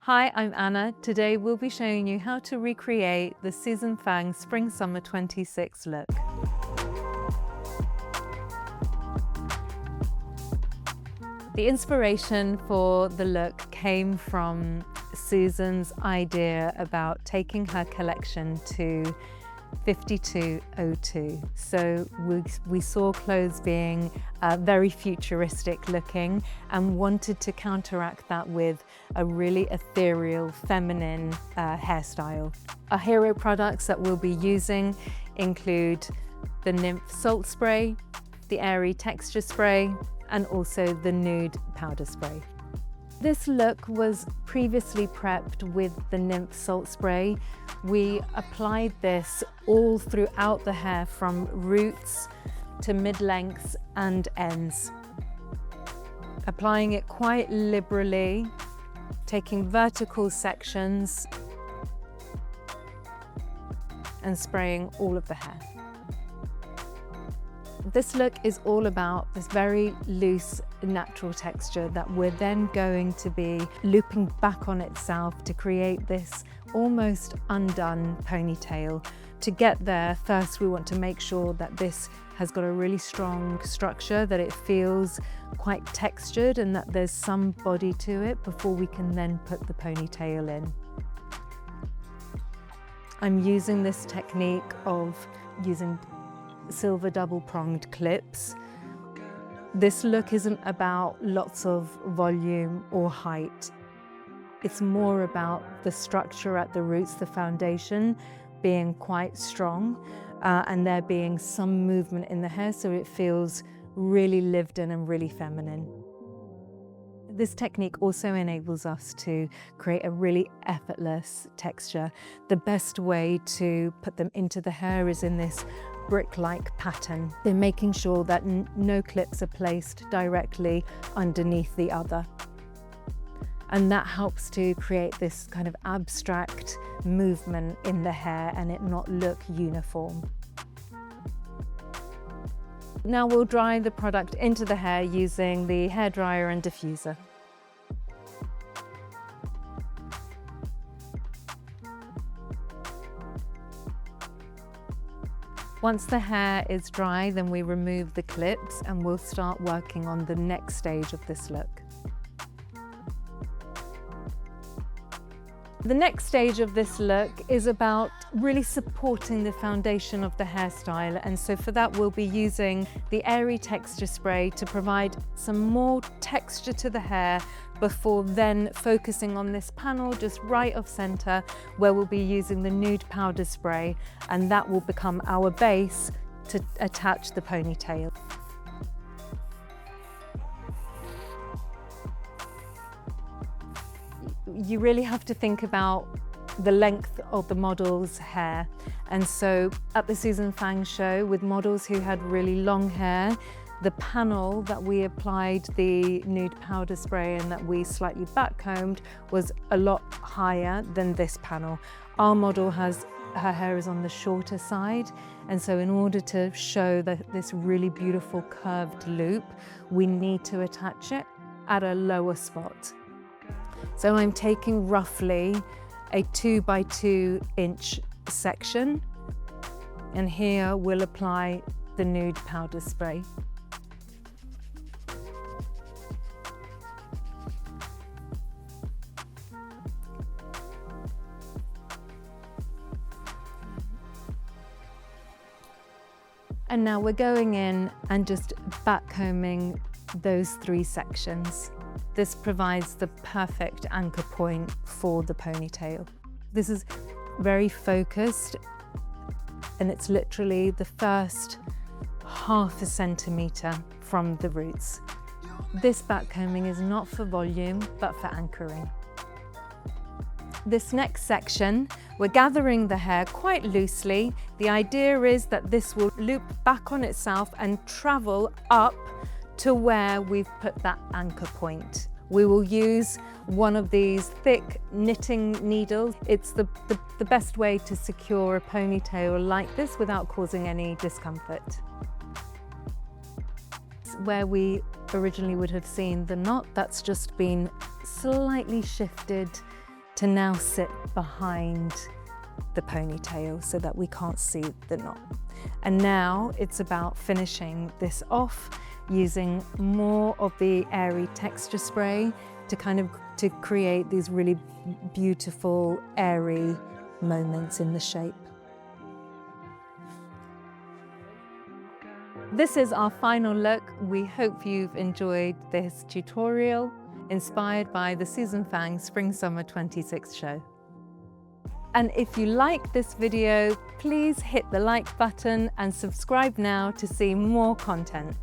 Hi, I'm Anna. Today we'll be showing you how to recreate the Susan Fang Spring Summer 26 look. The inspiration for the look came from Susan's idea about taking her collection to 5202. So we saw clothes being very futuristic looking and wanted to counteract that with a really ethereal, feminine hairstyle. Our hero products that we'll be using include the Nymph Salt Spray, the Airy Texture Spray, and also the Nude Powder Spray. This look was previously prepped with the Nymph Salt Spray. We applied this all throughout the hair from roots to mid-lengths and ends. Applying it quite liberally, taking vertical sections and spraying all of the hair. This look is all about this very loose, natural texture that we're then going to be looping back on itself to create this almost undone ponytail. To get there, first we want to make sure that this has got a really strong structure, that it feels quite textured and that there's some body to it before we can then put the ponytail in. I'm using this technique of using silver double-pronged clips. This look isn't about lots of volume or height. It's more about the structure at the roots, the foundation being quite strong, and there being some movement in the hair so it feels really lived in and really feminine. This technique also enables us to create a really effortless texture. The best way to put them into the hair is in this brick-like pattern. They're making sure that no clips are placed directly underneath the other. And that helps to create this kind of abstract movement in the hair and it not look uniform. Now we'll dry the product into the hair using the hairdryer and diffuser. Once the hair is dry, then we remove the clips and we'll start working on the next stage of this look. The next stage of this look is about really supporting the foundation of the hairstyle, and so for that we'll be using the Airy Texture Spray to provide some more texture to the hair before then focusing on this panel just right of center where we'll be using the Nude Powder Spray, and that will become our base to attach the ponytail. You really have to think about the length of the model's hair. And so at the Susan Fang show, with models who had really long hair, the panel that we applied the Nude Powder Spray and that we slightly backcombed was a lot higher than this panel. Our model her hair is on the shorter side, and so in order to show this really beautiful curved loop, we need to attach it at a lower spot. So I'm taking roughly a 2 by 2 inch section, and here we'll apply the Nude Powder Spray. And now we're going in and just backcombing those 3 sections. This provides the perfect anchor point for the ponytail. This is very focused, and it's literally the first ½ centimeter from the roots. This backcombing is not for volume, but for anchoring. This next section, we're gathering the hair quite loosely. The idea is that this will loop back on itself and travel up to where we've put that anchor point. We will use one of these thick knitting needles. It's the best way to secure a ponytail like this without causing any discomfort. Where we originally would have seen the knot, that's just been slightly shifted to now sit behind the ponytail so that we can't see the knot. And now it's about finishing this off using more of the Airy Texture Spray to create these really beautiful, airy moments in the shape. This is our final look. We hope you've enjoyed this tutorial inspired by the Susan Fang Spring Summer 26 show. And if you like this video, please hit the like button and subscribe now to see more content.